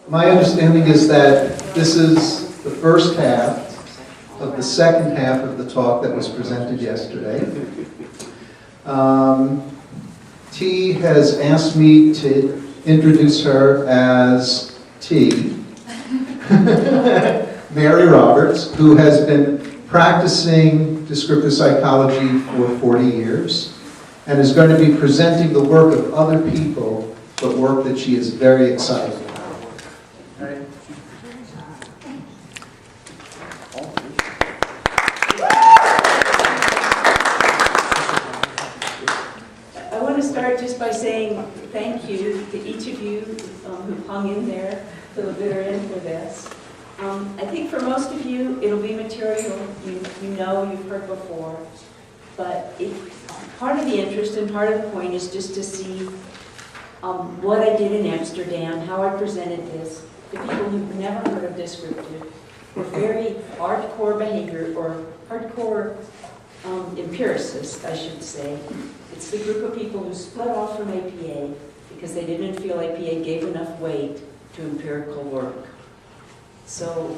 My understanding is that this is the first half of the second half of the talk that was presented yesterday. T has asked me to introduce her as T, Mary Roberts, who has been practicing descriptive psychology for 40 years and is going to be presenting the work of other people, but work that she is very excited about. I want to start just by saying thank you to each of you who hung in there to the bitter end for this. I think for most of you, it'll be material you know, you've heard before, but part of the interest and part of the point is just to see what I did in Amsterdam, how I presented this to people who've never heard of descriptive, or very hardcore behavior, or hardcore empiricists, I should say. It's the group of people who split off from APA because they didn't feel APA gave enough weight to empirical work. So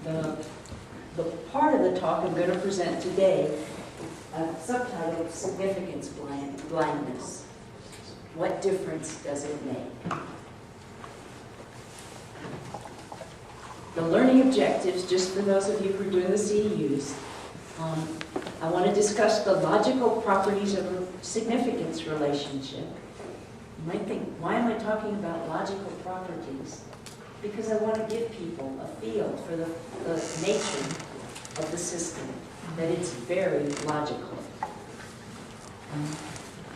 the part of the talk I'm going to present today, subtitled Significance Blindness. What difference does it make? The learning objectives, just for those of you who are doing the CEUs, I want to discuss the logical properties of a significance relationship. You might think, why am I talking about logical properties? Because I want to give people a feel for the nature of the system, that it's very logical.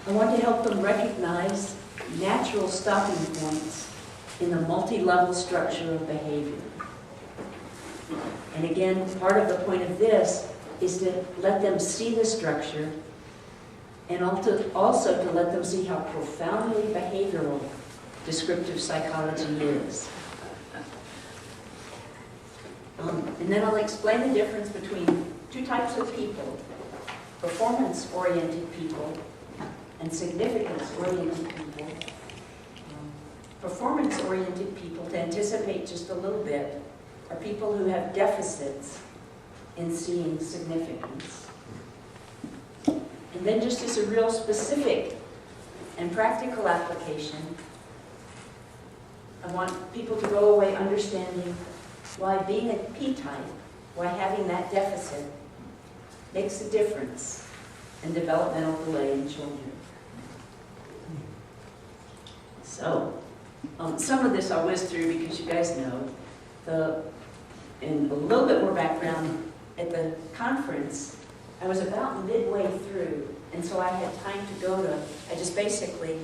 I want to help them recognize natural stopping points in the multi-level structure of behavior. And again, part of the point of this is to let them see the structure and also to let them see how profoundly behavioral descriptive psychology is. And then I'll explain the difference between two types of people: performance-oriented people and significance-oriented people. Performance-oriented people, to anticipate just a little bit, are people who have deficits in seeing significance. And then just as a real specific and practical application, I want people to go away understanding why being a P-type, why having that deficit makes a difference in developmental delay in children. So, some of this I'll whiz through because you guys know. And a little bit more background, at the conference, I was about midway through, and so I had time to go to, I just basically,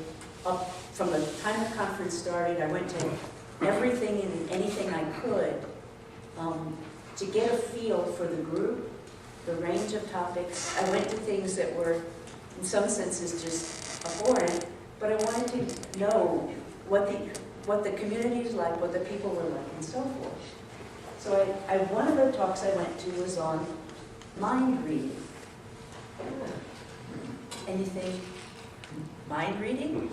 up from the time the conference started, I went to everything and anything I could to get a feel for the group, the range of topics. I went to things that were, in some senses, just abhorrent, but I wanted to know what the community is like, what the people were like, and so forth. So one of the talks I went to was on mind reading. And you think, mind reading?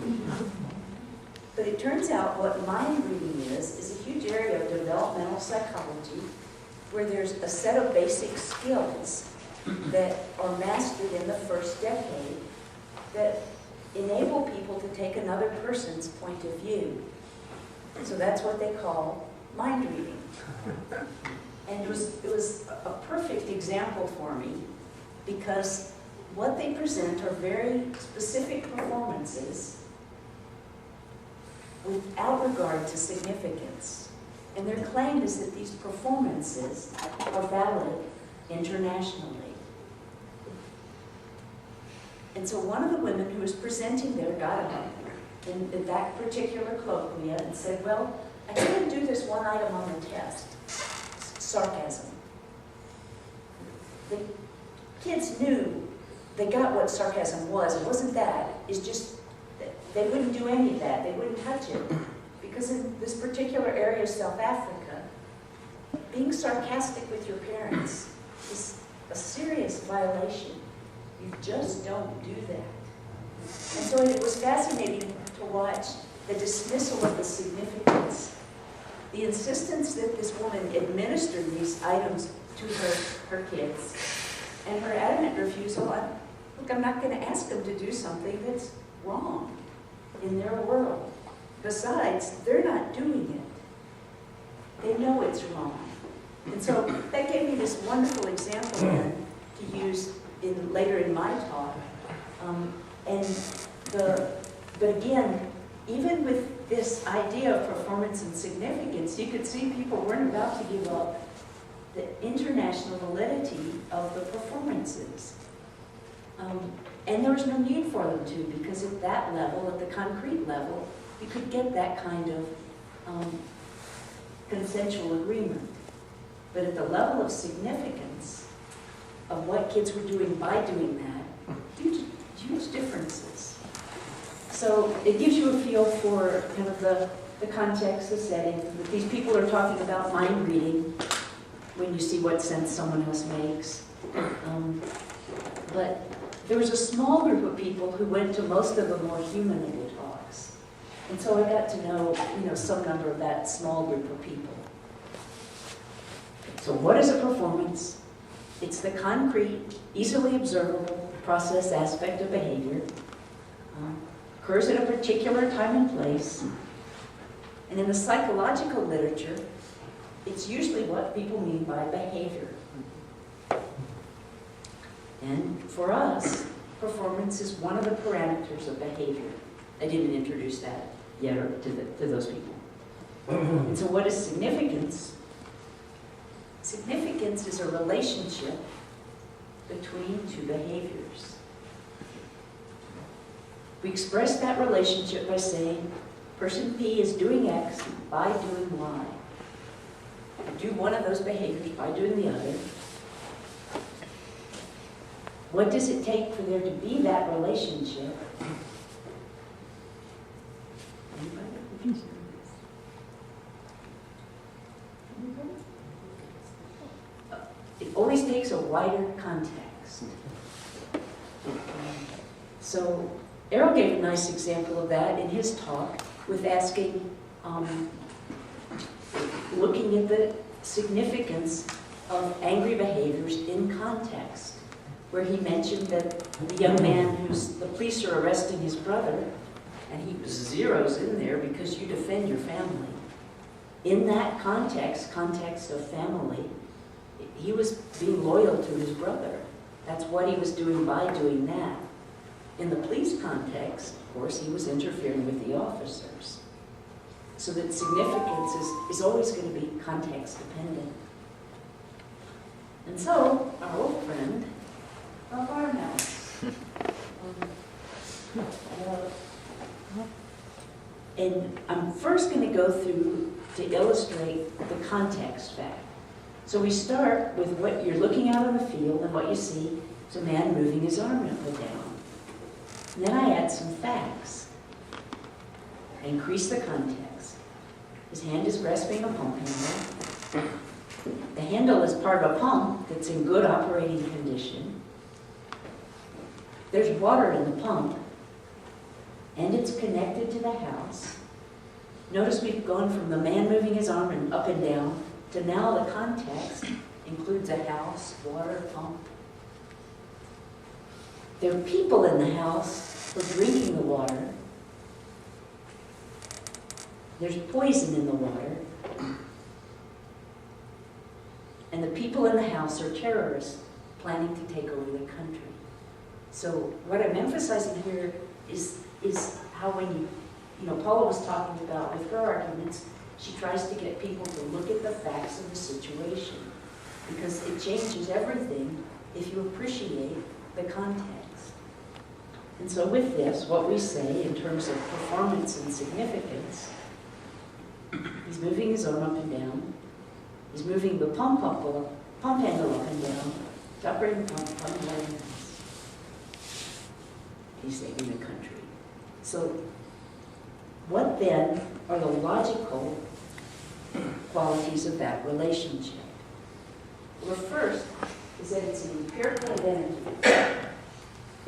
But it turns out what mind reading is a huge area of developmental psychology where there's a set of basic skills that are mastered in the first decade that enable people to take another person's point of view. And so that's what they call mind reading. And it was a perfect example for me because what they present are very specific performances without regard to significance. And their claim is that these performances are valid internationally. And so one of the women who was presenting there got up in that particular colloquia and said, well, I couldn't do this one item on the test, sarcasm. The kids knew, they got what sarcasm was. It wasn't that. It's just that they wouldn't do any of that. They wouldn't touch it. Because in this particular area of South Africa, being sarcastic with your parents is a serious violation. You just don't do that. And so it was fascinating to watch the dismissal of the significance the insistence that this woman administer these items to her kids, and her adamant refusal, look, I'm not going to ask them to do something that's wrong in their world. Besides, they're not doing it. They know it's wrong. And so that gave me this wonderful example then to use later in my talk. But again, even with this idea of performance and significance, you could see people weren't about to give up the international validity of the performances. And there was no need for them to, because at that level, at the concrete level, you could get that kind of consensual agreement. But at the level of significance of what kids were doing by doing that, huge differences. So it gives you a feel for kind of the context, the setting. These people are talking about mind reading when you see what sense someone else makes. But there was a small group of people who went to most of the more human level talks. And so I got to know, some number of that small group of people. So what is a performance? It's the concrete, easily observable process aspect of behavior. Occurs in a particular time and place. And in the psychological literature, it's usually what people mean by behavior. And for us, performance is one of the parameters of behavior. I didn't introduce that yet to those people. And so what is significance? Significance is a relationship between two behaviors. We express that relationship by saying, person P is doing X by doing Y. Do one of those behaviors by doing the other. What does it take for there to be that relationship? It always takes a wider context. So Errol gave a nice example of that in his talk with asking, looking at the significance of angry behaviors in context, where he mentioned that the young man the police are arresting his brother, and he zeroes in there because you defend your family. In that context of family, he was being loyal to his brother. That's what he was doing by doing that. In the police context, of course, he was interfering with the officers. So that significance is always going to be context dependent. And so, our old friend, our farmhouse. And I'm first going to go through to illustrate the context fact. So we start with what you're looking out on the field, and what you see is a man moving his arm up and down. And then I add some facts. I increase the context. His hand is grasping a pump handle. The handle is part of a pump that's in good operating condition. There's water in the pump, and it's connected to the house. Notice we've gone from the man moving his arm up and down to now the context includes a house, water, pump. There are people in the house who are drinking the water. There's poison in the water. And the people in the house are terrorists planning to take over the country. So what I'm emphasizing here is how when Paula was talking about with her arguments, she tries to get people to look at the facts of the situation, because it changes everything if you appreciate the context. And so with this, what we say in terms of performance and significance, he's moving his arm up and down. He's moving the pump handle up and down. He's operating the pump hands. He's saving the country. So what then are the logical qualities of that relationship? Well, the first is that it's an empirical identity.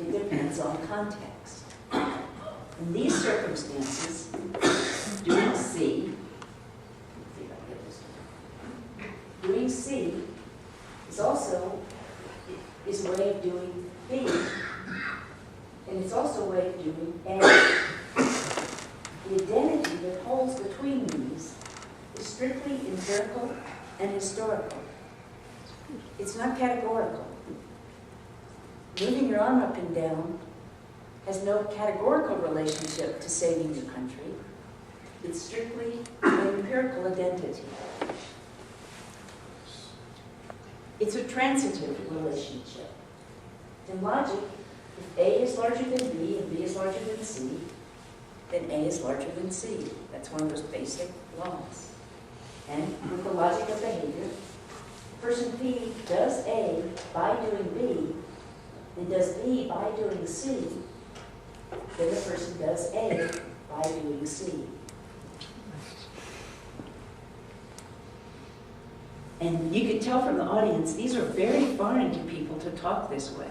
It depends on context. In these circumstances, doing C, C is also is a way of doing B, and it's also a way of doing A. The identity that holds between these is strictly empirical and historical. It's not categorical. Moving your arm up and down has no categorical relationship to saving your country. It's strictly an empirical identity. It's a transitive relationship. In logic, if A is larger than B and B is larger than C, then A is larger than C. That's one of those basic laws. And with the logic of behavior, person P does A by doing B, and does B by doing C, then the person does A by doing C. And you could tell from the audience, these are very foreign to people to talk this way.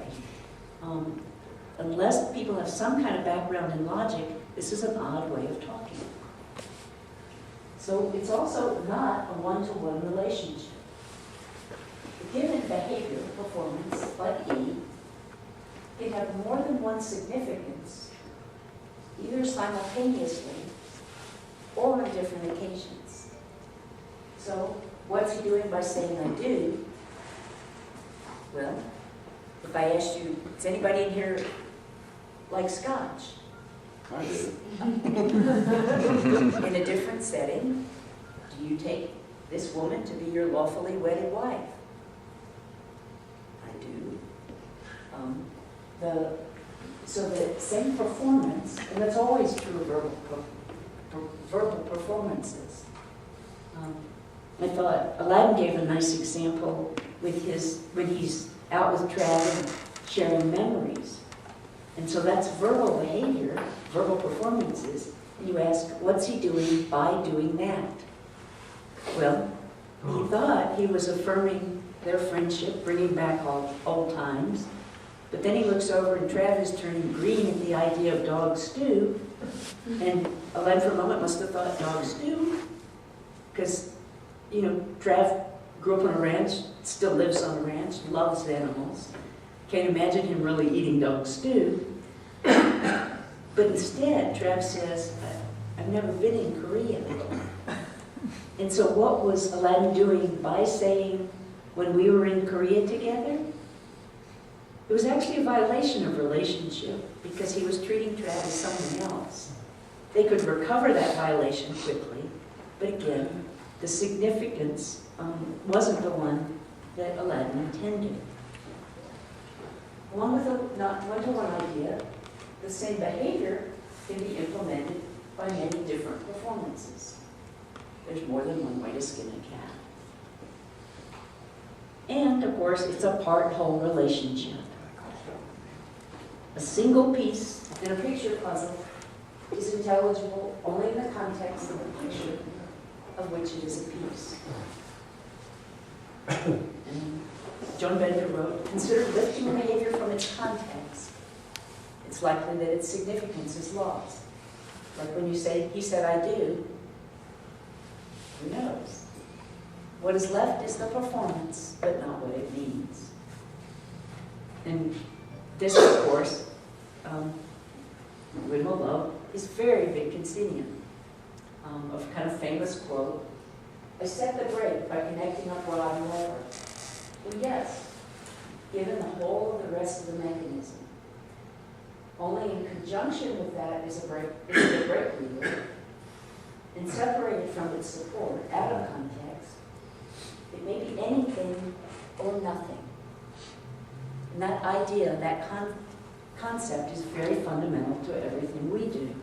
Unless people have some kind of background in logic, this is an odd way of talking. So it's also not a one-to-one relationship. A given behavior, performance, like E, can have more than one significance, either simultaneously or on different occasions. So, what's he doing by saying I do? Well, if I asked you, does anybody in here like scotch? I do. In a different setting, do you take this woman to be your lawfully wedded wife? I do. So the same performance, and that's always true of verbal performances. I thought Aladdin gave a nice example with when he's out with Trav and sharing memories. And so that's verbal behavior, verbal performances. And you ask, what's he doing by doing that? Well, he thought he was affirming their friendship, bringing back old times. But then he looks over and Trav is turning green at the idea of dog stew. And Aladdin for a moment must have thought, dog stew? Because, you know, Trav grew up on a ranch, still lives on a ranch, loves animals. Can't imagine him really eating dog stew. But instead, Trav says, I've never been in Korea. And so what was Aladdin doing by saying, when we were in Korea together? It was actually a violation of relationship because he was treating Trav as someone else. They could recover that violation quickly, but again, the significance wasn't the one that Aladdin intended. Along with a not one-to-one idea, the same behavior can be implemented by many different performances. There's more than one way to skin a cat. And, of course, it's a part-whole relationship. A single piece in a picture puzzle is intelligible only in the context of the picture of which it is a piece. And John Bender wrote, consider lifting a behavior from its context. It's likely that its significance is lost. Like when you say, he said I do, who knows? What is left is the performance, but not what it means. And this, of course, Whitmore Love is very Wittgensteinian, of kind of famous quote, I set the brake by connecting up what I'm over. Well, yes, given the whole of the rest of the mechanism. Only in conjunction with that is the brake lever, and separated from its support, out of context, it may be anything or nothing. And that idea, that concept is very fundamental to everything we do.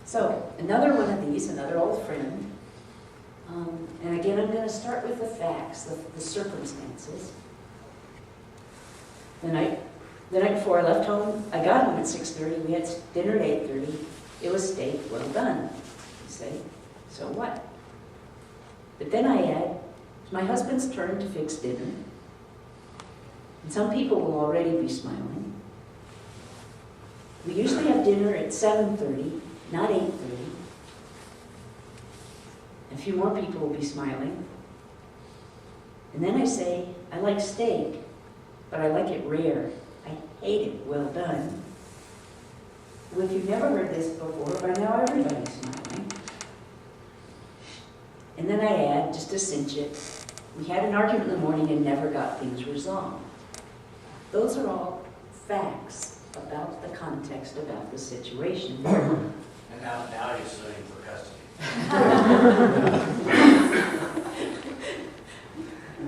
So, another one of these, another old friend, and again I'm going to start with the facts, the circumstances. The night before I left home, I got home at 6:30, we had dinner at 8:30. It was steak, well done. You say, so what? But then I add, it's my husband's turn to fix dinner. And some people will already be smiling. We usually have dinner at 7:30, not 8:30. A few more people will be smiling. And then I say, I like steak, but I like it rare. I hate it well done. Well, if you've never heard this before, by now everybody's smiling. And then I add, just to cinch it, we had an argument in the morning and never got things resolved. Those are all facts about the context, about the situation. And now you're suing for custody.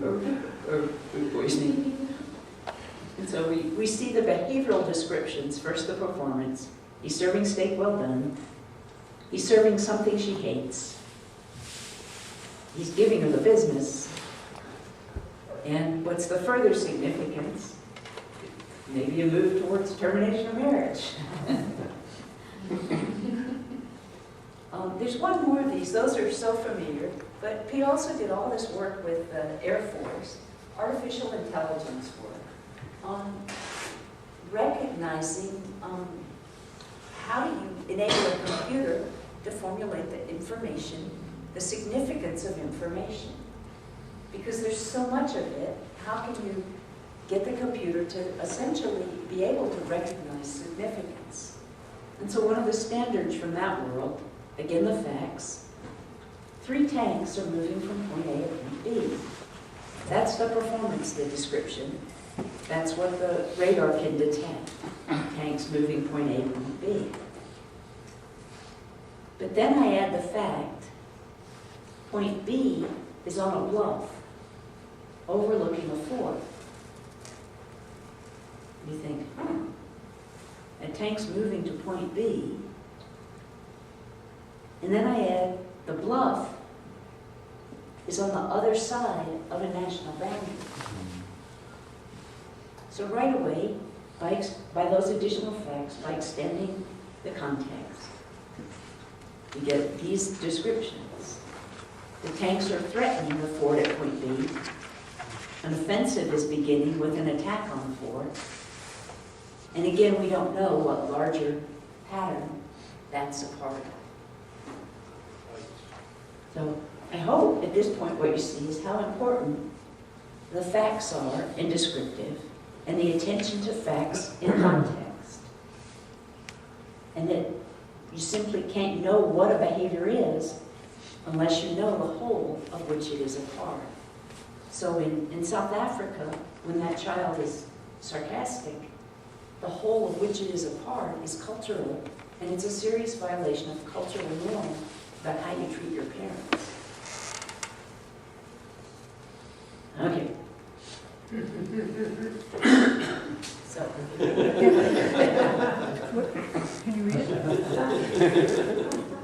or food poisoning. And so we see the behavioral descriptions. First, the performance. He's serving steak well done. He's serving something she hates. He's giving her the business. And what's the further significance? Maybe a move towards termination of marriage. There's one more of these. Those are so familiar. But Pete also did all this work with the Air Force, artificial intelligence work, on recognizing how do you enable a computer to formulate the information, the significance of information. Because there's so much of it, how can you get the computer to essentially be able to recognize significance? And so one of the standards from that world, again the facts, 3 tanks are moving from point A to point B. That's the performance, the description. That's what the radar can detect, tanks moving point A to point B. But then I add the fact, point B is on a bluff, overlooking a fort. You think, a tank's moving to point B, and then I add the bluff is on the other side of a national boundary. So right away, by those additional facts, by extending the context, we get these descriptions. The tanks are threatening the fort at point B. An offensive is beginning with an attack on the fort. And again, we don't know what larger pattern that's a part of. So I hope at this point what you see is how important the facts are in descriptive and the attention to facts in context. And that you simply can't know what a behavior is unless you know the whole of which it is a part. So in South Africa, when that child is sarcastic, the whole of which it is a part is cultural, and it's a serious violation of cultural norm about how you treat your parents. Okay. So. Can you read it?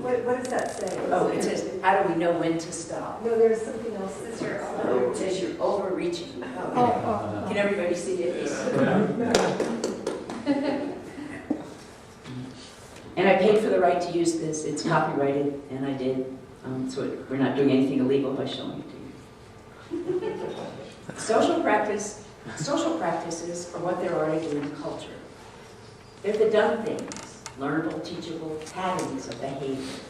What does that say? Oh, it says, how do we know when to stop? No, there's something else. It's your It says you're overreaching. Oh. Can everybody see it? And I paid for the right to use this. It's copyrighted, and I did. So we're not doing anything illegal by showing it to you. Social practices are what there are to do in culture. They're the done things, learnable, teachable patterns of behavior.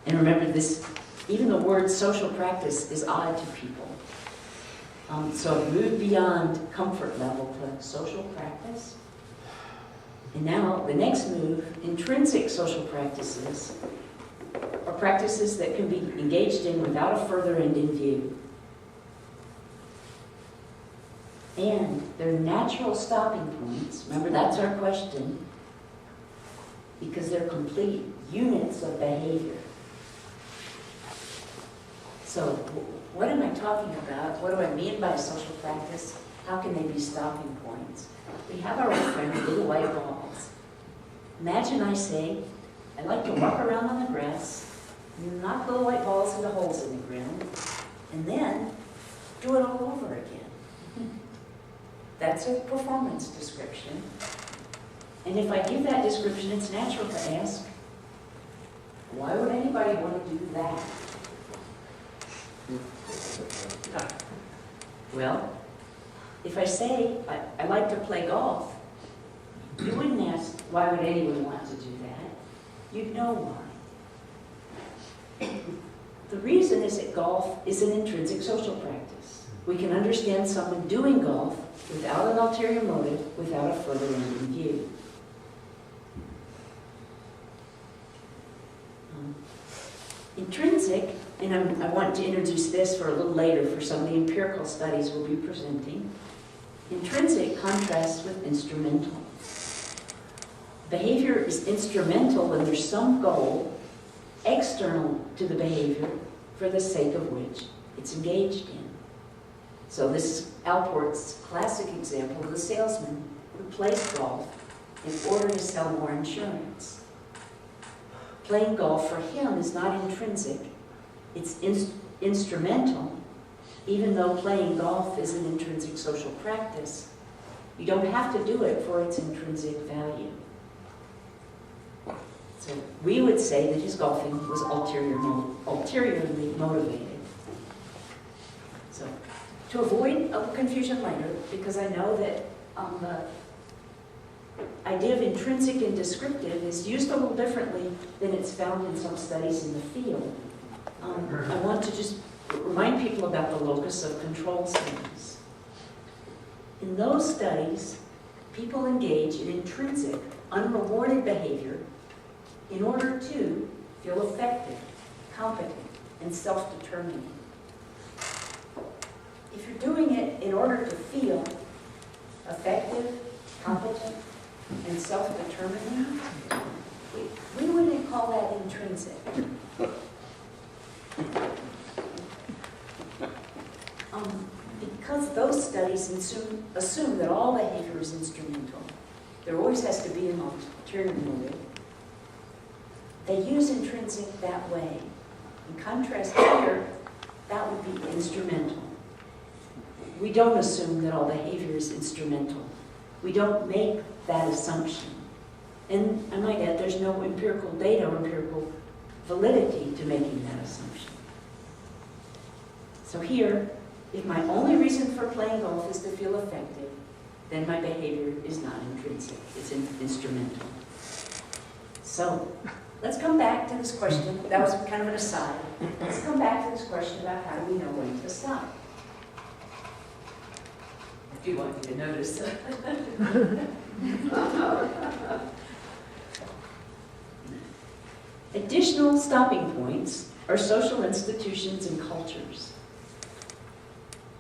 And remember this, even the word social practice is odd to people. So move beyond comfort level to social practice. And now the next move, intrinsic social practices, are practices that can be engaged in without a further end in view. And they're natural stopping points. Remember, that's our question. Because they're complete units of behavior. So, what am I talking about? What do I mean by social practice? How can they be stopping points? We have our old friend, little white balls. Imagine I say, I like to walk around on the grass, knock little white balls into holes in the ground, and then do it all over again. That's a performance description. And if I give that description, it's natural to ask, why would anybody want to do that? Well, if I say, I like to play golf, you wouldn't ask, why would anyone want to do that? You'd know why. reason is that golf is an intrinsic social practice. We can understand someone doing golf without an ulterior motive, without a further end in view. Intrinsic, and I want to introduce this for a little later for some of the empirical studies we'll be presenting. Intrinsic contrasts with instrumental. Behavior is instrumental when there's some goal external to the behavior for the sake of which it's engaged in. So this is Alport's classic example of the salesman who plays golf in order to sell more insurance. Playing golf for him is not intrinsic, it's instrumental, even though playing golf is an intrinsic social practice. You don't have to do it for its intrinsic value. So we would say that his golfing was ulteriorly motivated. So to avoid confusion later, because I know that the idea of intrinsic and descriptive is used a little differently than it's found in some studies in the field. I want to just remind people about the locus of control studies. In those studies, people engage in intrinsic, unrewarded behavior in order to feel effective, competent, and self-determining. If you're doing it in order to feel effective, competent, and self-determining, we wouldn't call that intrinsic. Because those studies assume that all behavior is instrumental, there always has to be an ulterior motive. They use intrinsic that way. In contrast here, that would be instrumental. We don't assume that all behavior is instrumental. We don't make that assumption. And I might add, there's no empirical data or empirical validity to making that assumption. So here, if my only reason for playing golf is to feel effective, then my behavior is not intrinsic, it's instrumental. So, let's come back to this question. That was kind of an aside. Let's come back to this question about how do we know when to stop. I do want you to notice. Additional stopping points are social institutions and cultures.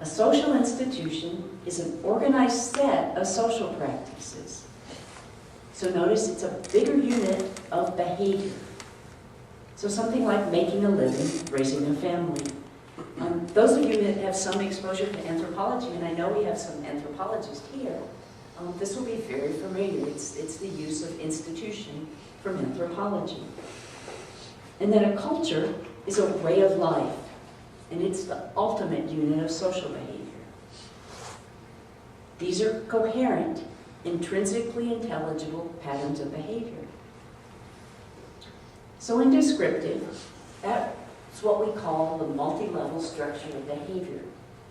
A social institution is an organized set of social practices. So notice it's a bigger unit of behavior. So something like making a living, raising a family. Those of you that have some exposure to anthropology, and I know we have some anthropologists here, this will be very familiar. It's the use of institution from anthropology. And then a culture is a way of life, and it's the ultimate unit of social behavior. These are coherent, intrinsically intelligible patterns of behavior. So in descriptive, that's what we call the multi-level structure of behavior.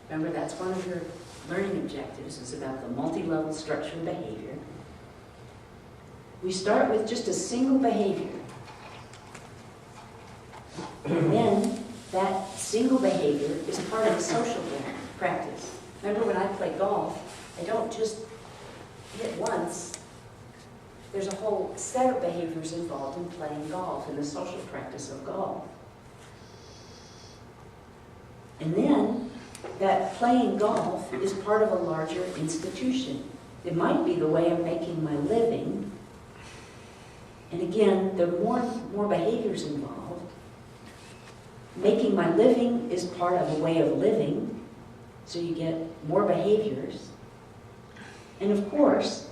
Remember, that's one of your learning objectives, is about the multi-level structure of behavior. We start with just a single behavior. And then that single behavior is part of a social practice. Remember, when I play golf, I don't just hit once. There's a whole set of behaviors involved in playing golf, in the social practice of golf. And then that playing golf is part of a larger institution. It might be the way of making my living. And again, there are more behaviors involved. Making my living is part of a way of living, so you get more behaviors. And of course,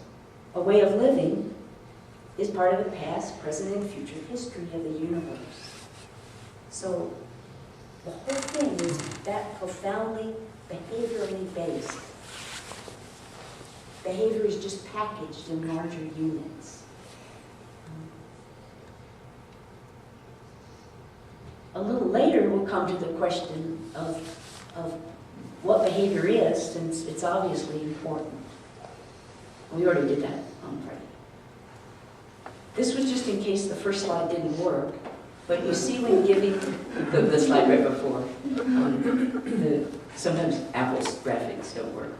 a way of living is part of the past, present, and future history of the universe. So the whole thing is that profoundly behaviorally based. Behavior is just packaged in larger units. A little later, we'll come to the question of what behavior is, since it's obviously important. We already did that on Friday. This was just in case the first slide didn't work, But you see when giving, the slide right before, sometimes Apple's graphics don't work.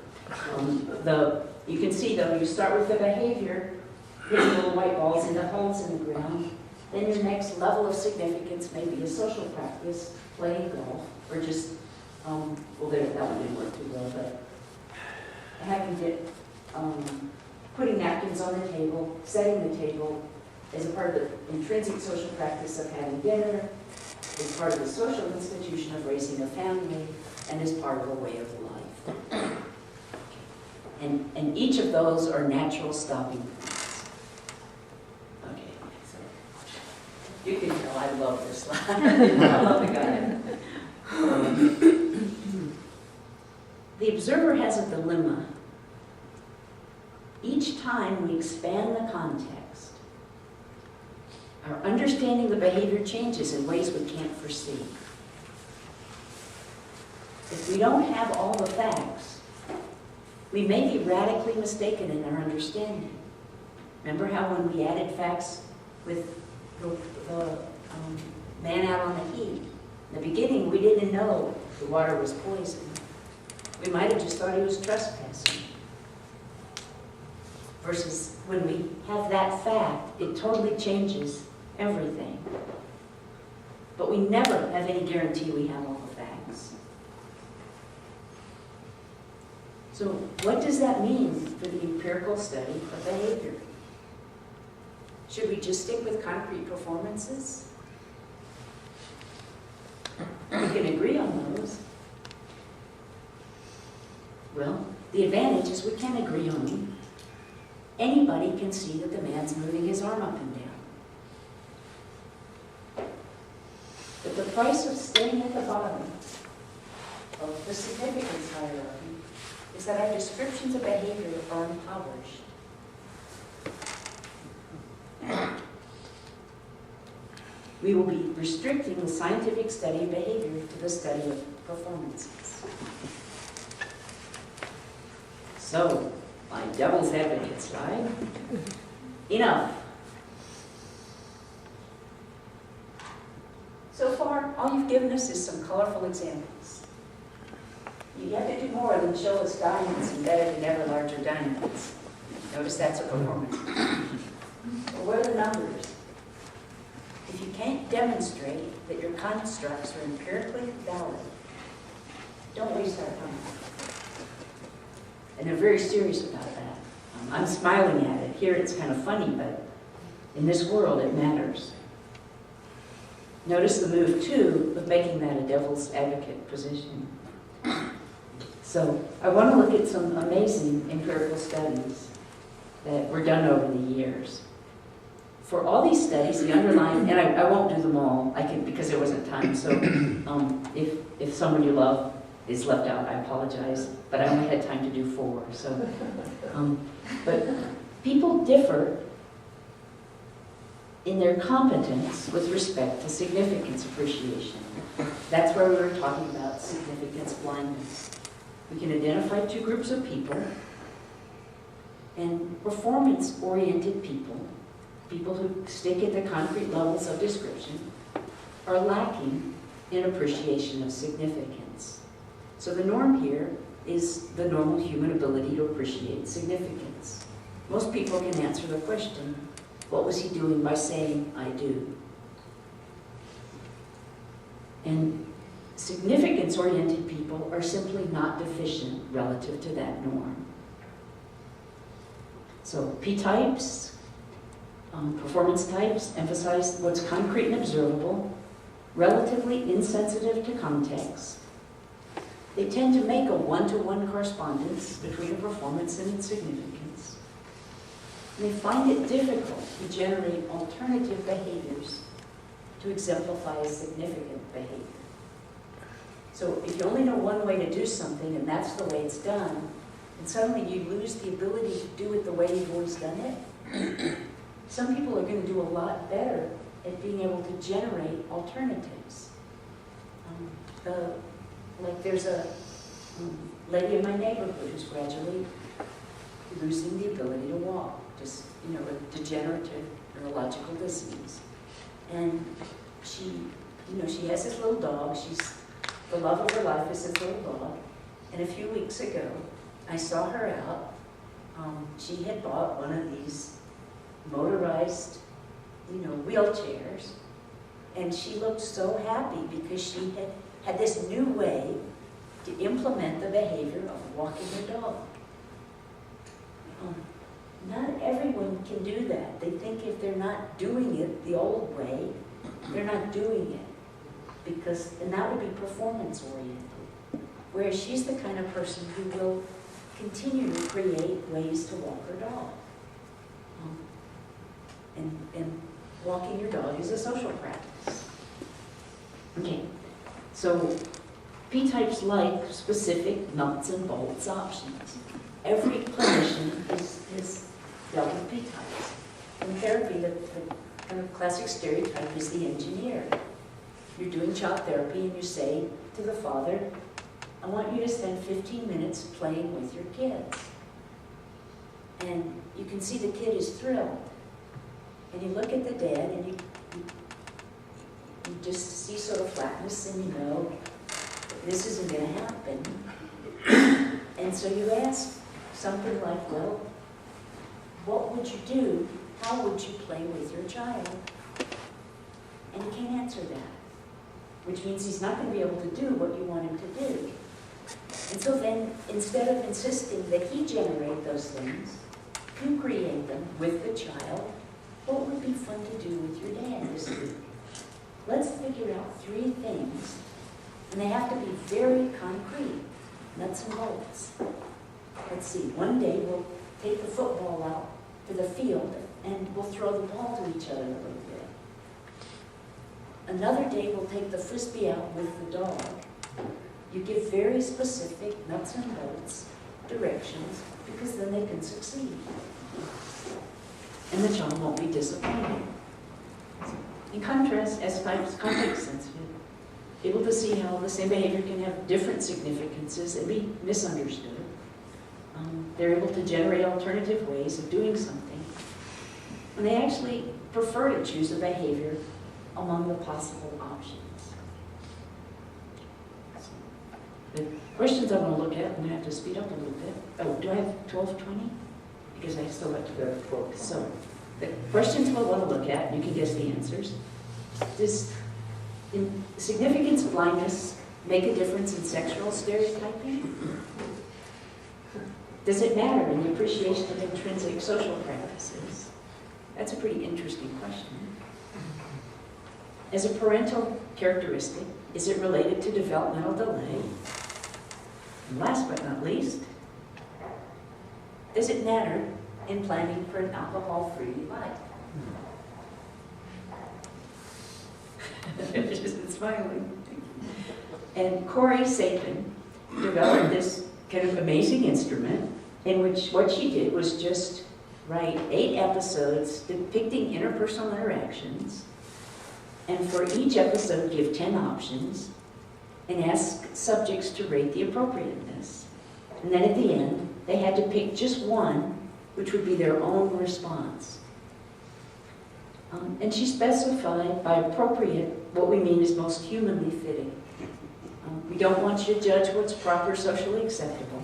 You can see though, you start with the behavior, hitting little white balls into holes in the ground. Then your next level of significance may be a social practice, playing golf, or just, well, that one didn't work too well, but having putting napkins on the table, setting the table as a part of the intrinsic social practice of having dinner, as part of the social institution of raising a family, and as part of a way of life. And each of those are natural stopping points. Okay, so you can tell I love this slide. I love the guy. The observer has a dilemma. Each time we expand the context, our understanding of the behavior changes in ways we can't foresee. If we don't have all the facts, we may be radically mistaken in our understanding. Remember how when we added facts with the man out on the heat, in the beginning we didn't know the water was poisoned. We might have just thought he was trespassing. Versus when we have that fact, it totally changes everything. But we never have any guarantee we have all the facts. So what does that mean for the empirical study of behavior? Should we just stick with concrete performances? We can agree on those. Well, the advantage is we can agree on them. Anybody can see that the man's moving his arm up and down. But the price of staying at the bottom of the significance hierarchy is that our descriptions of behavior are impoverished. We will be restricting the scientific study of behavior to the study of performances. So, my devil's advocate slide. Enough. So far, all you've given us is some colorful examples. You have to do more than show us diamonds embedded in ever larger diamonds. Notice that's a performance. But what are the numbers? If you can't demonstrate that your constructs are empirically valid, don't waste our time. And they're very serious about that. I'm smiling at it. Here it's kind of funny, but in this world it matters. Notice the move, too, of making that a devil's advocate position. So I want to look at some amazing empirical studies that were done over the years. For all these studies, the underlying, and I won't do them all, because there wasn't time, so if someone you love is left out, I apologize, but I only had time to do 4. So, but people differ in their competence with respect to significance appreciation. That's where we were talking about significance blindness. We can identify 2 groups of people, and performance-oriented people, people who stick at the concrete levels of description, are lacking in appreciation of significance. So the norm here is the normal human ability to appreciate significance. Most people can answer the question, what was he doing by saying, I do? And significance-oriented people are simply not deficient relative to that norm. So P-types, performance types emphasize what's concrete and observable, relatively insensitive to context. They tend to make a one-to-one correspondence between a performance and its significance. And they find it difficult to generate alternative behaviors to exemplify a significant behavior. So if you only know one way to do something and that's the way it's done, and suddenly you lose the ability to do it the way you've always done it, some people are going to do a lot better at being able to generate alternatives. Like there's a lady in my neighborhood who's gradually losing the ability to walk, just, a degenerative neurological disease. And she has this little dog. The love of her life is this little dog. And a few weeks ago, I saw her out. She had bought one of these motorized, wheelchairs. And she looked so happy because she had this new way to implement the behavior of walking her dog. Not everyone can do that. They think if they're not doing it the old way, they're not doing it. And that would be performance oriented. Whereas she's the kind of person who will continue to create ways to walk her dog. And walking your dog is a social practice. Okay, so P-types like specific nuts and bolts options. Every clinician is dealt with P-types. In therapy, the kind of classic stereotype is the engineer. You're doing child therapy and you say to the father, I want you to spend 15 minutes playing with your kids. And you can see the kid is thrilled. And you look at the dad and you just see sort of flatness and you know this isn't going to happen. And so you ask something like, well, what would you do? How would you play with your child? And he can't answer that, which means he's not going to be able to do what you want him to do. And so then, instead of insisting that he generate those things, you create them with the child. What would be fun to do with your dad this week? Let's figure out 3 things, and they have to be very concrete, nuts and bolts. Let's see, one day we'll take the football out to the field, and we'll throw the ball to each other a little bit. Another day we'll take the frisbee out with the dog. You give very specific nuts and bolts directions, because then they can succeed. And the child won't be disappointed. In contrast, S types, context sensitive, able to see how the same behavior can have different significances and be misunderstood. They're able to generate alternative ways of doing something. And they actually prefer to choose a behavior among the possible options. The questions I want to look at, I'm going to have to speed up a little bit. Oh, do I have 12:20? Because I still have to go. So, the questions we'll want to look at, you can guess the answers. Does significance blindness make a difference in sexual stereotyping? Does it matter in the appreciation of intrinsic social practices? That's a pretty interesting question. As a parental characteristic, is it related to developmental delay? And last but not least, does it matter in planning for an alcohol-free life? Just smiling. And Corey Sapin developed this kind of amazing instrument in which what she did was just write 8 episodes depicting interpersonal interactions, and for each episode give 10 options and ask subjects to rate the appropriateness. And then at the end, they had to pick just one, which would be their own response. And she specified by appropriate what we mean is most humanly fitting. We don't want you to judge what's proper socially acceptable.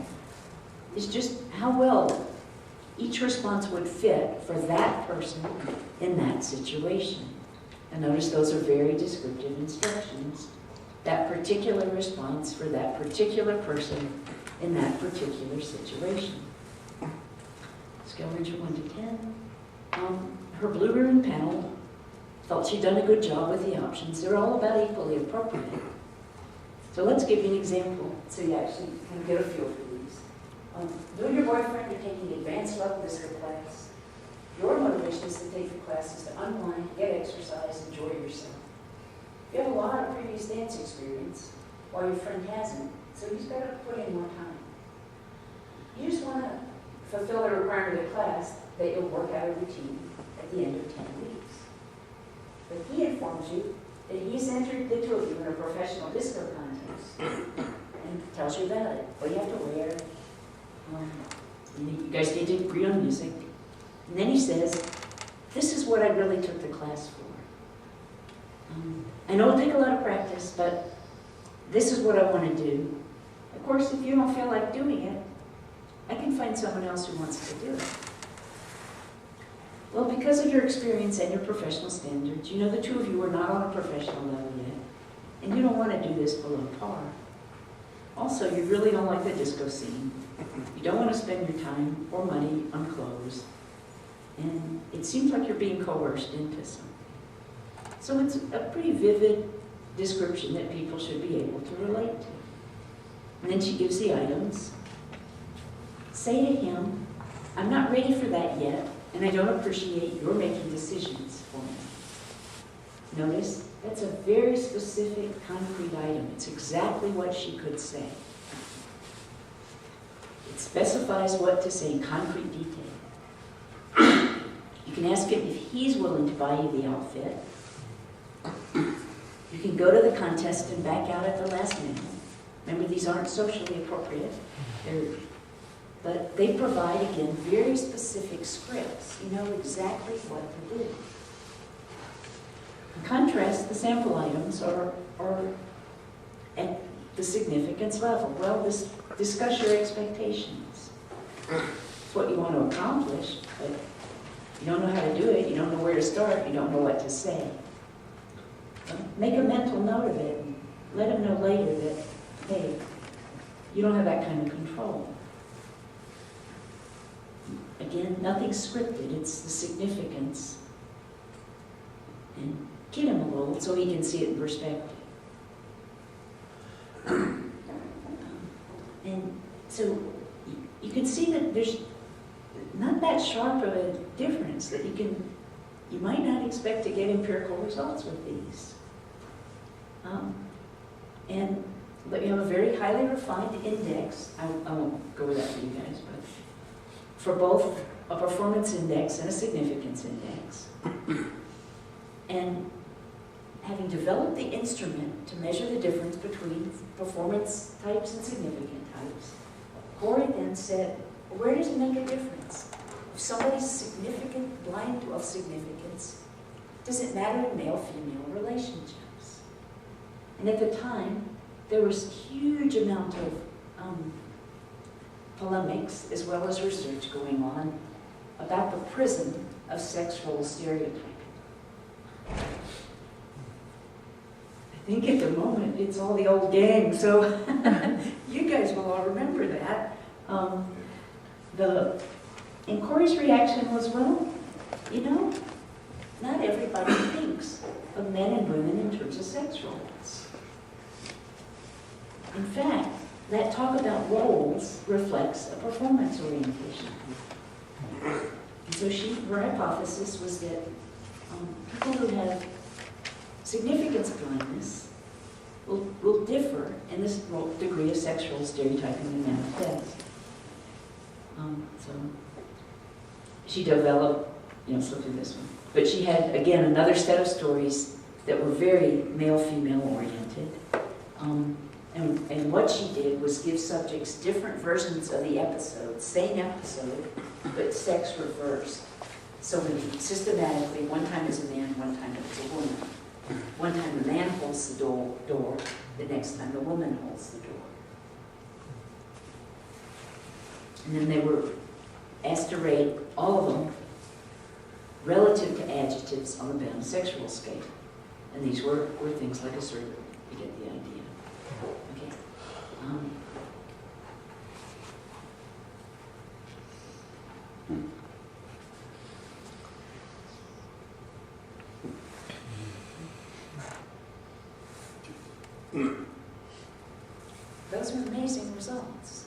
It's just how well each response would fit for that person in that situation. And notice those are very descriptive instructions. That particular response for that particular person in that particular situation. Scale range of 1 to 10. Her blue ribbon panel felt she'd done a good job with the options. They're all about equally appropriate. So let's give you an example so you actually can get a feel for these. You and your boyfriend are taking advanced level disco class. Your motivation is to take the classes to unwind, get exercise, enjoy yourself. You have a lot of previous dance experience while your friend hasn't, so he's got to put in more time. You just want to fulfill the requirement of the class that you'll work out a routine at the end of 10 weeks. But he informs you that he's entered the 2 of you in a professional disco contest and tells you about it, what you have to wear. You guys need to agree on music. And then he says, this is what I really took the class for. I know it'll take a lot of practice, but this is what I want to do. Of course, if you don't feel like doing it, I can find someone else who wants to do it. Well, because of your experience and your professional standards, you know the two of you are not on a professional level yet, and you don't want to do this below par. Also, you really don't like the disco scene. You don't want to spend your time or money on clothes, and it seems like you're being coerced into something. So it's a pretty vivid description that people should be able to relate to. And then she gives the items. Say to him, I'm not ready for that yet, and I don't appreciate your making decisions for me. Notice, that's a very specific, concrete item. It's exactly what she could say. It specifies what to say in concrete detail. You can ask him if he's willing to buy you the outfit. You can go to the contest and back out at the last minute. Remember, these aren't socially appropriate. But they provide, again, very specific scripts. You know exactly what to do. In contrast, the sample items are at the significance level. Well, discuss your expectations. It's what you want to accomplish, but you don't know how to do it, you don't know where to start, you don't know what to say. Make a mental note of it and let him know later that, hey, you don't have that kind of control. Again, nothing's scripted, it's the significance. And kid him a little so he can see it in perspective. And so you can see that there's not that sharp of a difference that you might not expect to get empirical results with these. But you have a very highly refined index. I won't go with that for you guys, but for both a performance index and a significance index. And having developed the instrument to measure the difference between performance types and significant types, Corey then said, well, where does it make a difference? If somebody's significant, blind of significance, does it matter in male-female relationships? And at the time, there was a huge amount of polemics as well as research going on about the prism of sex role stereotyping. I think at the moment it's all the old gang, so you guys will all remember that. And Corey's reaction was, well, you know, not everybody thinks of men and women in terms of sex roles. In fact, that talk about roles reflects a performance orientation. And so her hypothesis was that people who have significance blindness will differ in this degree of sexual stereotyping they manifest. So she developed, slip through this one. But she had, again, another set of stories that were very male-female oriented. And what she did was give subjects different versions of the episode, same episode, but sex reversed. So systematically, one time it's a man, one time it's a woman. One time the man holds the door, the next time the woman holds the door. And then they were asked to rate all of them relative to adjectives on the bound sexual scale. And these were things like assertive. You get the idea. Okay. Those are amazing results.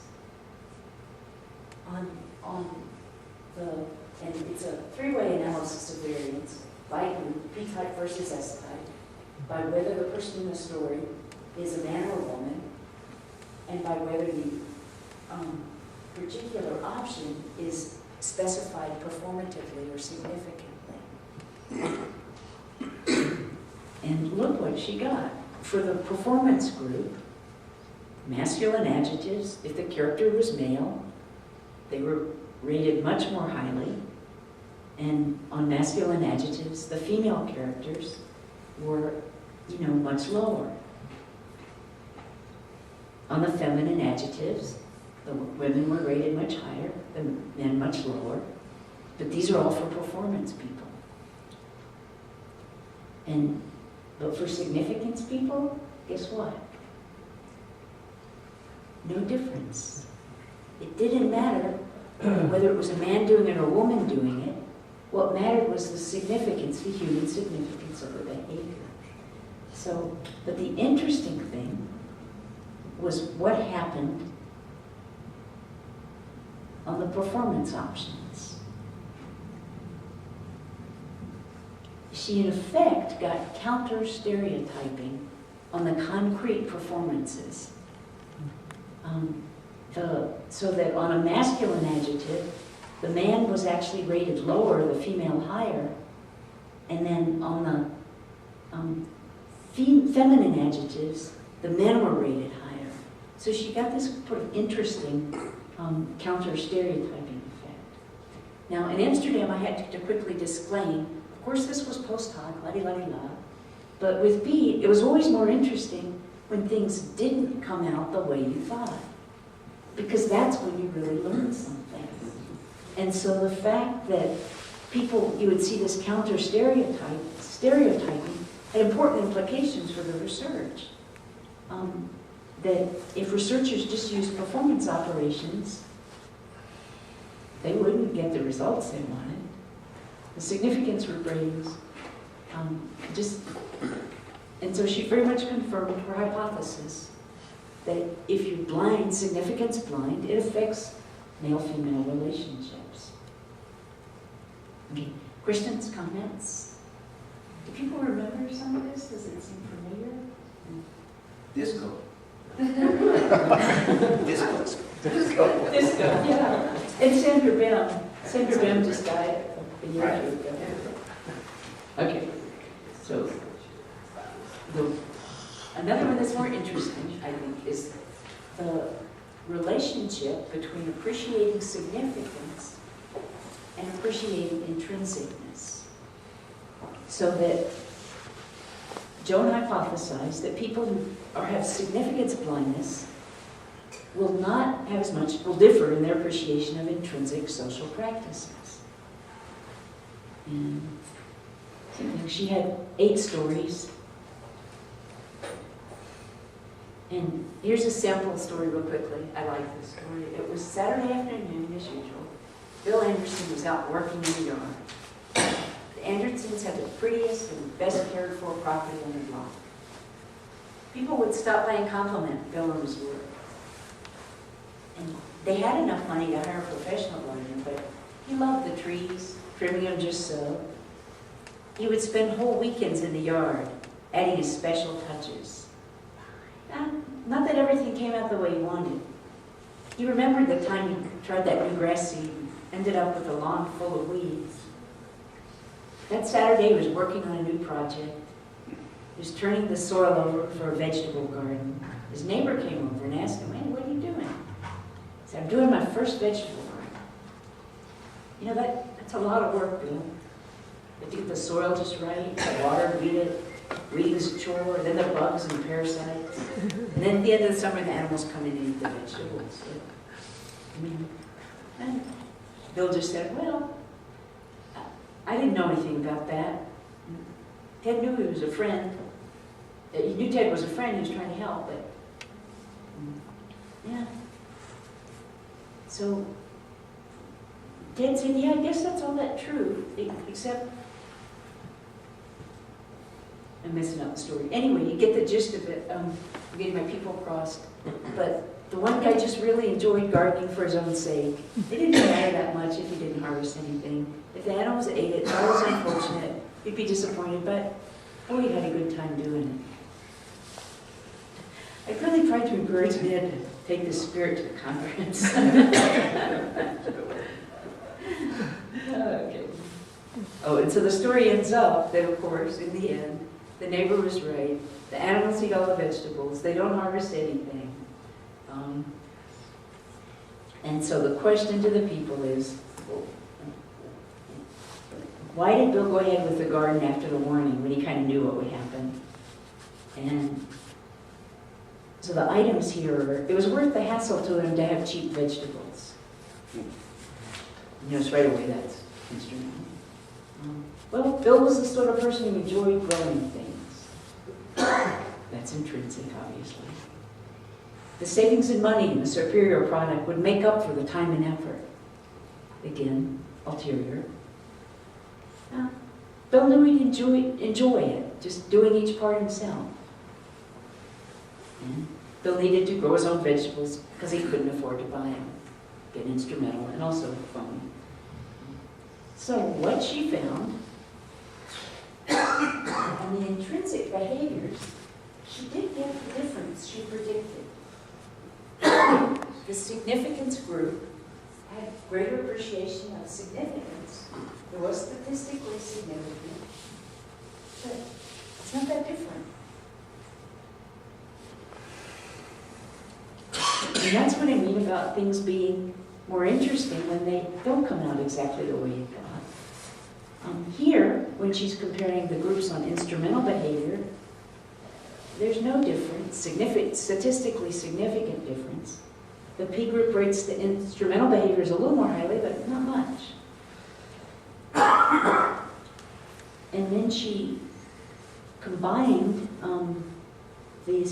And it's a three-way analysis of variance by group, P-type versus S-type, by whether the person in the story is a man or a woman, and by whether the particular option is specified performatively or significantly. And look what she got. For the performance group, masculine adjectives, if the character was male, they were rated much more highly. And on masculine adjectives, the female characters were much lower. On the feminine adjectives, the women were rated much higher, the men much lower. But these are all for performance people. But for significance people, guess what? No difference. It didn't matter whether it was a man doing it or a woman doing it. What mattered was the significance, the human significance of the behavior. So, but the interesting thing was what happened on the performance options. She, in effect, got counter-stereotyping on the concrete performances. So that on a masculine adjective, the man was actually rated lower, the female higher, and then on the feminine adjectives, the men were rated higher. So she got this sort of interesting counter-stereotyping effect. Now, in Amsterdam, I had to quickly disclaim, of course this was post hoc, la-di-la-di-la, but with B, it was always more interesting when things didn't come out the way you thought, because that's when you really learn something. And so the fact that people, you would see this counter-stereotyping had important implications for the research. That if researchers just used performance operations, they wouldn't get the results they wanted. The significance ratings, and so she very much confirmed her hypothesis that if you're blind, significance blind, it affects male-female relationships. Okay, Kristen's comments. Do people remember some of this? Does it seem familiar? Disco. Disco, yeah. And Sandra Bem. Sandra Bem just died a year or two ago. Okay, so another one that's more interesting, I think, is the relationship between appreciating significance and appreciating intrinsicness. So that Joan hypothesized that people who have significance blindness will not have as much, will differ in their appreciation of intrinsic social practices. And she had 8 stories. And here's a sample story real quickly. I like this story. It was Saturday afternoon, as usual. Bill Anderson was out working in the yard. The Andersons had the prettiest and best cared for property on the block. People would stop by and compliment Bill on his work. And they had enough money to hire a professional gardener, but he loved the trees, trimming them just so. He would spend whole weekends in the yard, adding his special touches. Not that everything came out the way he wanted. He remembered the time he tried that new grass seed and ended up with a lawn full of weeds. That Saturday he was working on a new project. He was turning the soil over for a vegetable garden. His neighbor came over and asked him, "Hey, what are you doing?" He said, "I'm doing my first vegetable garden." You know, that's a lot of work, Bill. You have to get the soil just right, the water, weed it. Weeding's a chore, then the bugs and parasites. And then at the end of the summer, the animals come in and eat the vegetables. And Bill just said, "Well, I didn't know anything about that." Ted knew he was a friend. He knew Ted was a friend, he was trying to help, but yeah. So Ted said, "Yeah, I guess that's all that true, except," I'm messing up the story. Anyway, you get the gist of it. I'm getting my people crossed. But the one guy just really enjoyed gardening for his own sake. It didn't matter that much if he didn't harvest anything. If the animals ate it, that was unfortunate. He'd be disappointed, but oh, he had a good time doing it. I really tried to encourage Ned to take the spirit to the conference. Okay. Oh, and so the story ends up that, of course, in the end, the neighbor was right. The animals eat all the vegetables. They don't harvest anything. And so the question to the people is, why did Bill go ahead with the garden after the warning when he kind of knew what would happen? And so the items here, it was worth the hassle to him to have cheap vegetables. You notice right away that's instrumental. Well, Bill was the sort of person who enjoyed growing things. That's intrinsic, obviously. The savings in money in the superior product would make up for the time and effort. Again, ulterior. Bill knew he'd enjoy it, just doing each part himself. And Bill needed to grow his own vegetables because he couldn't afford to buy them. Get instrumental and also phony. So what she found on the intrinsic behaviors, she did get the difference she predicted. The significance group had greater appreciation of significance. It was statistically significant, but it's not that different. And that's what I mean about things being more interesting when they don't come out exactly the way you thought. Here, when she's comparing the groups on instrumental behavior, there's no difference, statistically significant difference. The P group rates the instrumental behaviors a little more highly, but not much. And then she combined the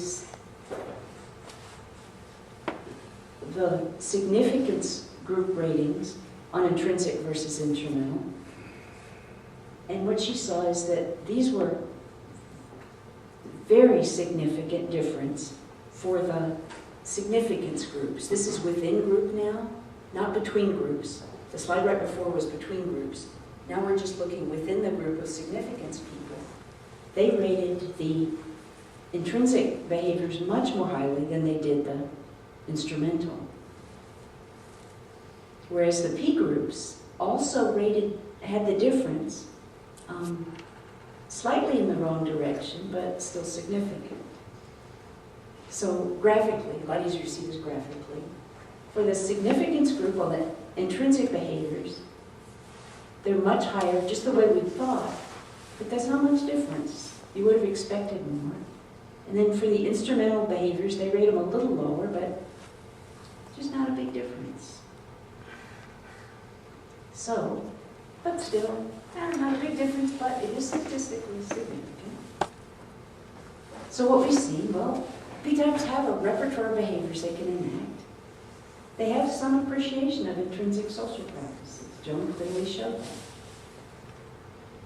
significance group ratings on intrinsic versus instrumental. And what she saw is that these were very significant difference for the significance groups. This is within group now, not between groups. The slide right before was between groups. Now we're just looking within the group of significance people. They rated the intrinsic behaviors much more highly than they did the instrumental. Whereas the P groups also had the difference slightly in the wrong direction, but still significant. So graphically, a lot easier to see this graphically. For the significance group on the intrinsic behaviors, they're much higher, just the way we thought, but that's not much difference. You would have expected more. And then for the instrumental behaviors, they rate them a little lower, but just not a big difference. So, but still, not a big difference, but it is statistically significant. So what we see, well, P-types have a repertoire of behaviors they can enact. They have some appreciation of intrinsic social practices. Joan clearly showed that.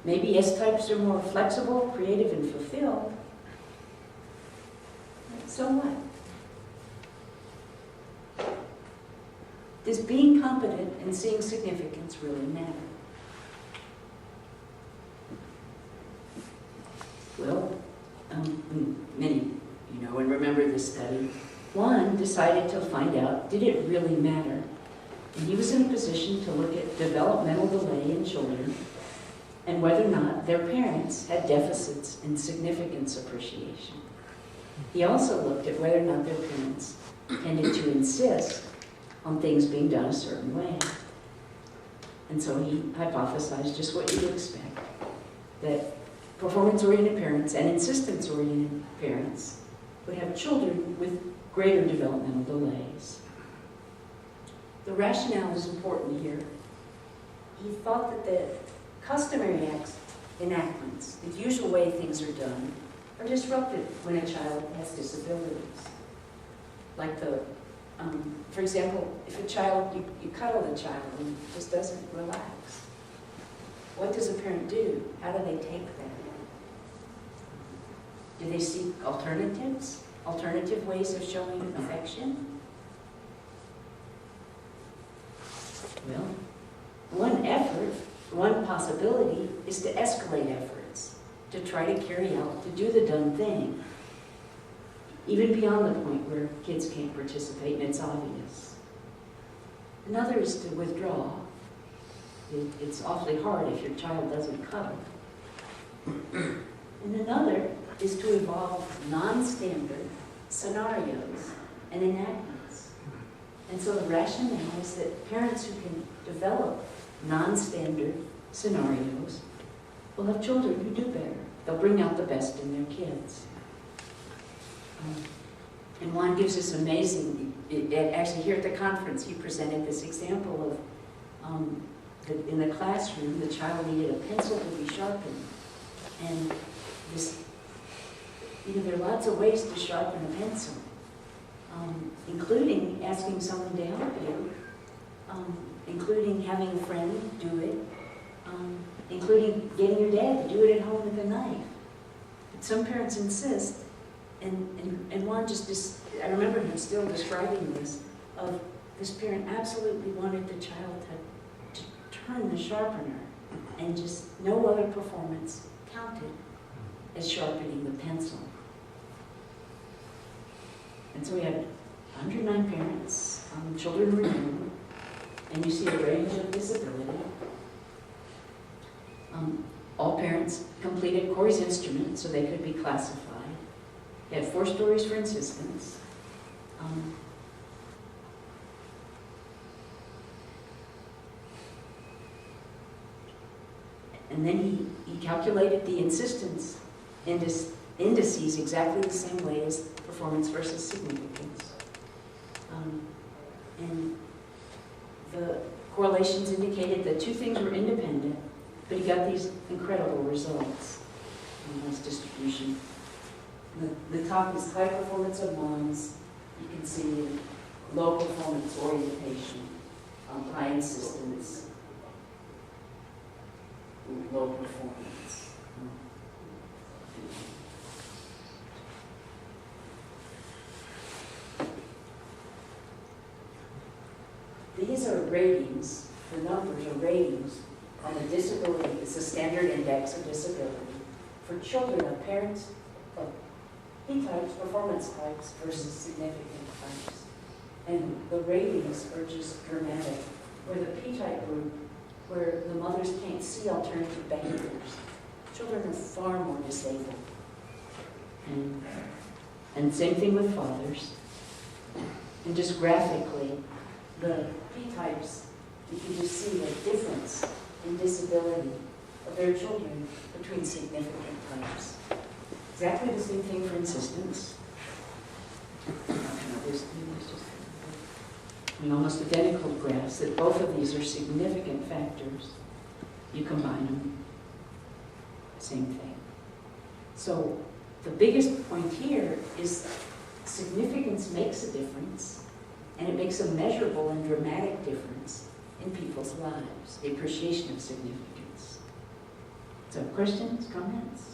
Maybe S-types are more flexible, creative, and fulfilled. So what? Does being competent and seeing significance really matter? Well, many you know and remember this study. One decided to find out, did it really matter? And he was in a position to look at developmental delay in children and whether or not their parents had deficits in significance appreciation. He also looked at whether or not their parents tended to insist on things being done a certain way. And so he hypothesized just what you'd expect, that performance-oriented parents and insistence-oriented parents would have children with greater developmental delays. The rationale is important here. He thought that the customary enactments, the usual way things are done, are disrupted when a child has disabilities. Like for example, if a child, you cuddle the child and it just doesn't relax. What does a parent do? How do they take that? Do they seek alternatives? Alternative ways of showing affection? Well, one possibility is to escalate efforts, to try to carry out, to do the done thing, even beyond the point where kids can't participate and it's obvious. Another is to withdraw. It's awfully hard if your child doesn't cuddle. And another is to evolve non-standard scenarios and enactments. And so the rationale is that parents who can develop non-standard scenarios will have children who do better. They'll bring out the best in their kids. And Juan gives us amazing, actually here at the conference, he presented this example of, in the classroom, the child needed a pencil to be sharpened. And this, there are lots of ways to sharpen a pencil, including asking someone to help you, including having a friend do it, including getting your dad to do it at home with a knife. But some parents insist, and Juan I remember him still describing this, of this parent absolutely wanted the child to turn the sharpener, and just no other performance counted as sharpening the pencil. And so we had 109 parents, children removed, and you see a range of disability. All parents completed Corey's instrument so they could be classified. They had 4 stories for insistence. And then he calculated the insistence indices exactly the same way as performance versus significance. And the correlations indicated that 2 things were independent, but he got these incredible results in this distribution. The top is high performance of moms. You can see low performance orientation, high insistence, low performance. These are ratings, the numbers are ratings on the disability. It's the standard index of disability for children of parents of P-types, performance types versus significant types. And the ratings are just dramatic. For the P-type group, where the mothers can't see alternative behaviors, children are far more disabled. And same thing with fathers. And just graphically, the P-types, you can just see the difference in disability of their children between significant types. Exactly the same thing for insistence. Almost identical graphs, that both of these are significant factors. You combine them, same thing. So the biggest point here is significance makes a difference, and it makes a measurable and dramatic difference in people's lives, the appreciation of significance. So questions, comments?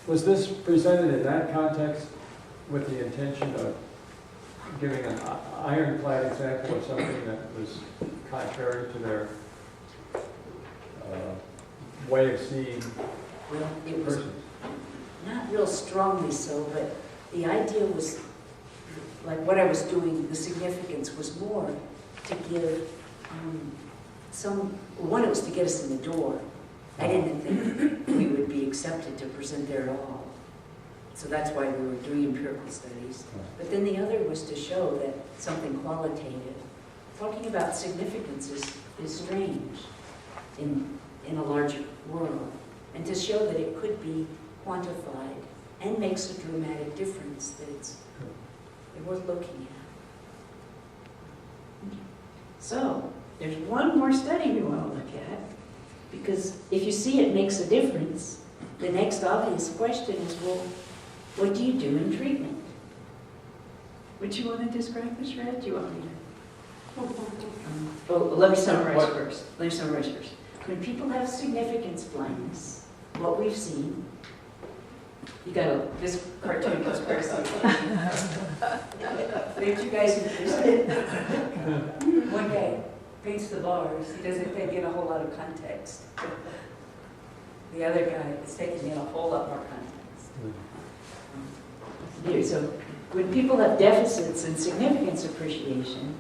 Was this presented in that context with the intention of giving an ironclad example of something that was contrary to their way of seeing Well, it was persons? not real strongly so, but the idea was, like what I was doing, the significance was more to give one, it was to get us in the door. I didn't think we would be accepted to present there at all. So that's why we were doing empirical studies. But then the other was to show that something qualitative. Talking about significance is strange in a larger world. And to show that it could be quantified and makes a dramatic difference, that it's worth looking at. So, there's one more study we want to look at, because if you see it makes a difference, the next obvious question is, well, what do you do in treatment? Would you want to describe this, Red? Do you want me to? Let me summarize first. When people have significance blindness, what we've seen, this cartoon goes crazy. There's 2 guys in prison. One guy paints the bars. He doesn't take in a whole lot of context. The other guy is taking in a whole lot more context. So when people have deficits in significance appreciation,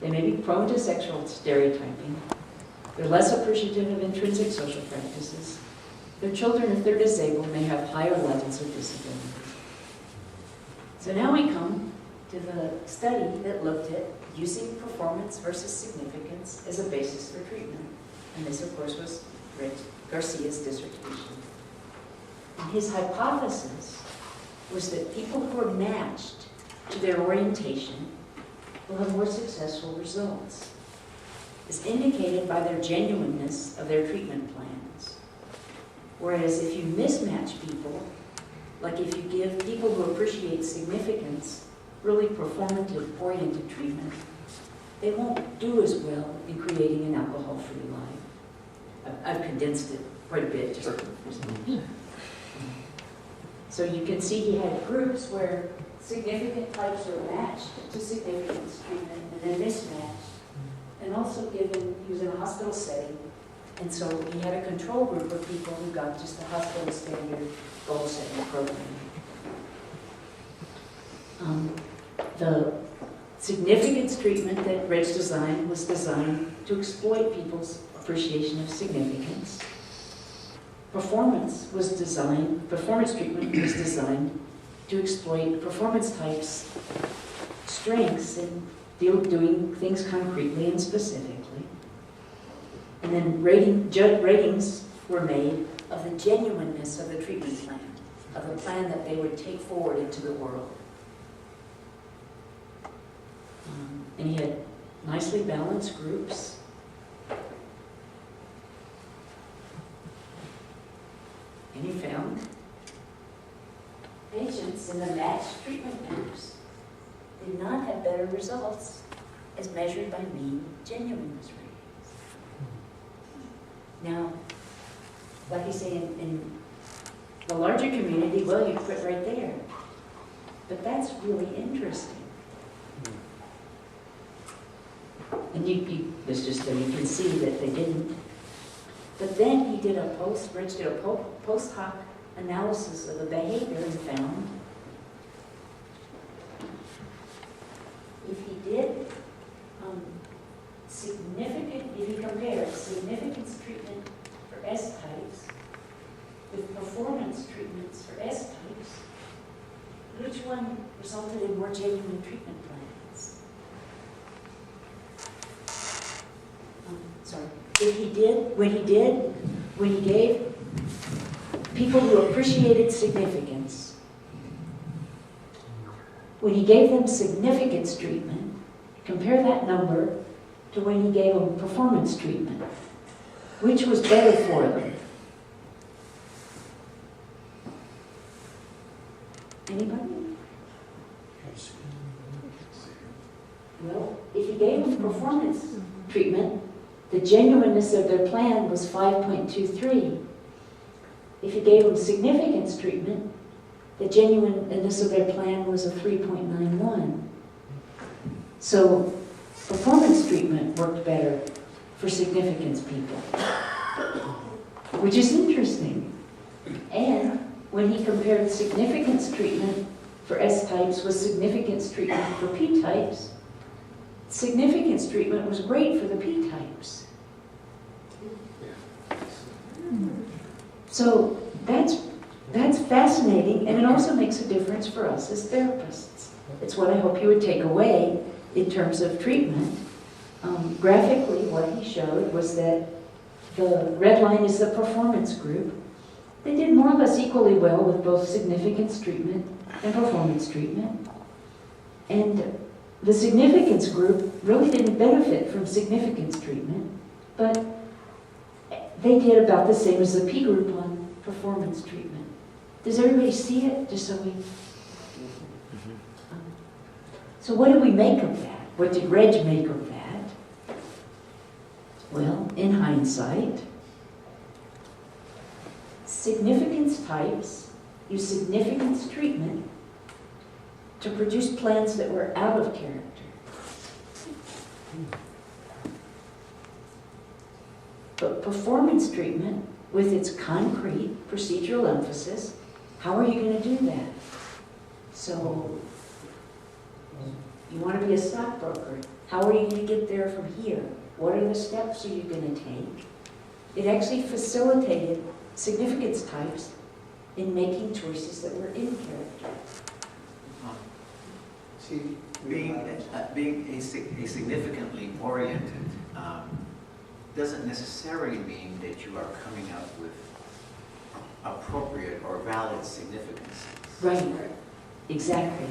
they may be prone to sexual stereotyping. They're less appreciative of intrinsic social practices. Their children, if they're disabled, may have higher levels of disability. So now we come to the study that looked at using performance versus significance as a basis for treatment. And this, of course, was Reg Garcia's dissertation. And his hypothesis was that people who are matched to their orientation will have more successful results, as indicated by their genuineness of their treatment plans. Whereas if you mismatch people, like if you give people who appreciate significance really performative-oriented treatment, they won't do as well in creating an alcohol-free life. I've condensed it quite a bit. So you can see he had groups where significant types were matched to significance treatment and then mismatched, and also given, he was in a hospital setting, and so he had a control group of people who got just the hospital standard goal-setting program. The significance treatment that Reg designed was designed to exploit people's appreciation of significance. Performance treatment was designed to exploit performance types' strengths in doing things concretely and specifically. And then ratings were made of the genuineness of the treatment plan, of the plan that they would take forward into the world. And he had nicely balanced groups. And he found patients in the matched treatment groups did not have better results as measured by mean genuineness ratings. Now, like you say, in the larger community, well, you put right there. But that's really interesting. And it's just that you can see that they didn't. But then Rich did a post hoc analysis of the behavior and found if he compared significance treatment for S types with performance treatments for S types, which one resulted in more genuine treatment plans? When he gave people who appreciated significance, when he gave them significance treatment, compare that number to when he gave them performance treatment. Which was better for them? Anybody? Well, if he gave them performance treatment, the genuineness of their plan was 5.23. If you gave them significance treatment, the genuineness of their plan was a 3.91. So performance treatment worked better for significance people, which is interesting. And when he compared significance treatment for S types with significance treatment for P types, significance treatment was great for the P types. So that's fascinating, and it also makes a difference for us as therapists. It's what I hope you would take away in terms of treatment. Graphically, what he showed was that the red line is the performance group. They did more or less equally well with both significance treatment and performance treatment. And the significance group really didn't benefit from significance treatment, but they did about the same as the P group on performance treatment. Does everybody see it? Just so we... So what do we make of that? What did Reg make of that? Well, in hindsight, significance types use significance treatment to produce plans that were out of character. But performance treatment, with its concrete procedural emphasis, how are you going to do that? So, you want to be a stockbroker. How are you going to get there from here? What are the steps are you going to take? It actually facilitated significance types in making choices that were in character. Being a significantly oriented doesn't necessarily mean that you are coming up with appropriate or valid significance. Right, exactly.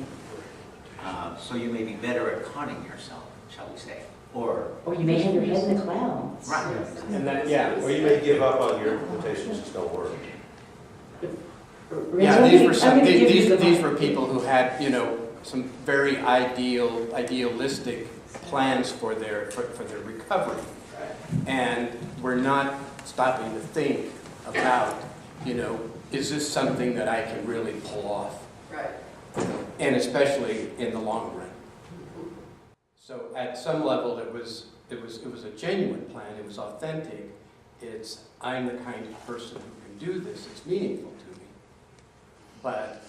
So you may be better at conning yourself, shall we say, or. Or you may have your head in the clouds. Right. And that, yeah, Or you may give up on your implementations, just don't work. yeah, these were some, I'm gonna give you the these were mic. people who had, you know, some very idealistic plans for their recovery. And we're not stopping to think about, you know, is this something that I can really pull off? Right. And especially in the long run. So at some level, it was a genuine plan. It was authentic. It's, I'm the kind of person who can do this. It's meaningful to me. But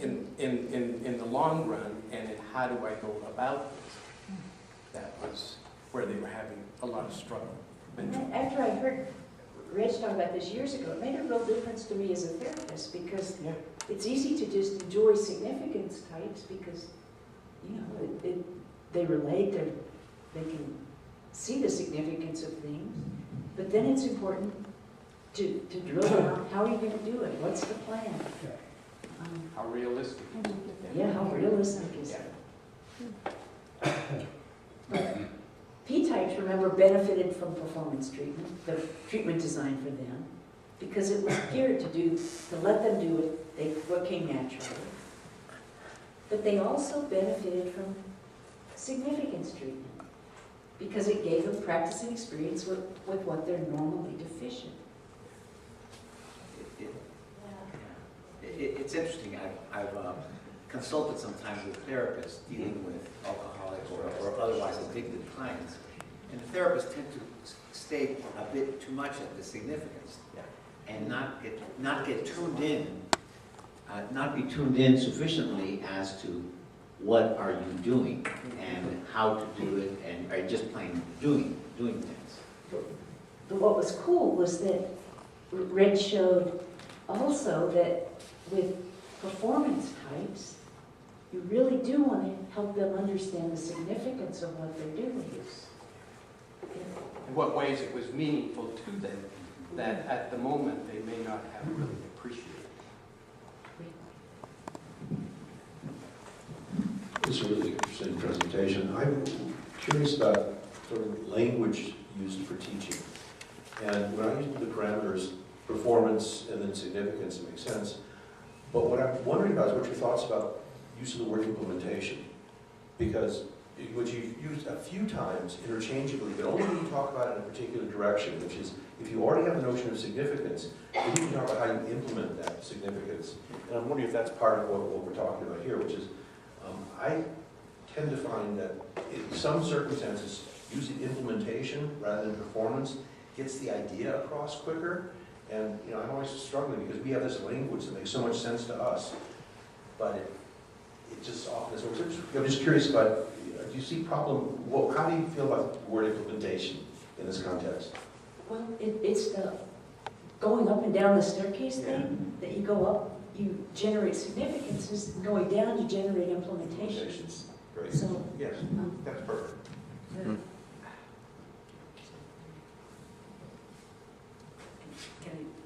in the long run, and in how do I go about this, that was where they were having a lot of struggle. After I heard Rich talk about this years ago, it made a real difference to me as a therapist, because Yeah. it's easy to just enjoy significance types because, you know, they relate, they can see the significance of things, but then it's important to drill down, how are you going to do it? What's the plan? How realistic. Yeah, how realistic is it? P-types, remember, benefited from performance treatment, the treatment designed for them, because it was geared to let them do what came naturally. But they also benefited from significance treatment, because it gave them practicing experience with what they're normally deficient. It's interesting. I've consulted sometimes with therapists dealing with alcoholics or otherwise addicted clients, and the therapists tend to stay a bit too much at the significance and not get tuned in, not be tuned in sufficiently as to what are you doing and how to do it, and are you just plain doing things. But what was cool was that Red showed also that with performance types, you really do want to help them understand the significance of what they're doing. In what ways it was meaningful to them that at the moment they may not have really appreciated. It's a really interesting presentation. I'm curious about sort of language used for teaching. And when I use the parameters, performance and then significance, it makes sense. But what I'm wondering about is what your thoughts about use of the word implementation. Because which you've used a few times interchangeably, but only when you talk about it in a particular direction, which is if you already have a notion of significance, then you can talk about how you implement that significance. And I'm wondering if that's part of what we're talking about here, which is I tend to find that in some circumstances, using implementation rather than performance gets the idea across quicker. And you know, I'm always struggling because we have this language that makes so much sense to us, but it just often is. I'm just curious about, do you see problem, how do you feel about the word implementation in this context? Well, it's the going up and down the staircase thing, that you go up, you generate significances, going down, you generate implementations. Great. So, Yes, that's perfect.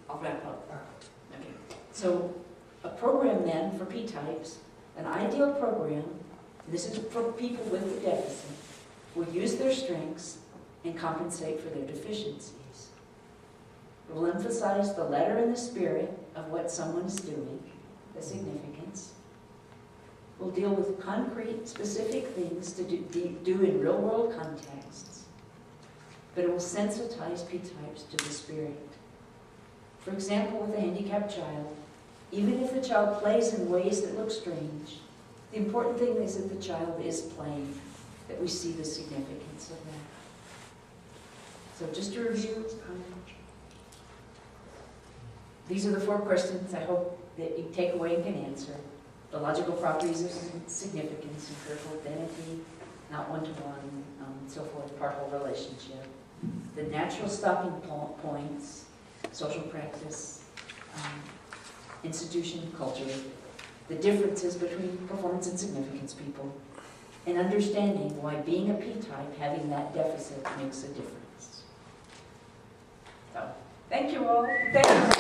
I'll wrap up. Okay. So a program then for P-types, an ideal program, this is for people with a deficit, will use their strengths and compensate for their deficiencies. It will emphasize the letter and the spirit of what someone is doing, the significance. Will deal with concrete, specific things to do in real-world contexts, but it will sensitize P-types to the spirit. For example, with a handicapped child, even if the child plays in ways that look strange, the important thing is that the child is playing, that we see the significance of that. So just to review, these are the 4 questions I hope that you take away and can answer. The logical properties of significance, empirical identity, not one-to-one, so forth, partial relationship. The natural stopping points, social practice, institution, culture, the differences between performance and significance people, and understanding why being a P-type, having that deficit, makes a difference. Thank you all. Thank you.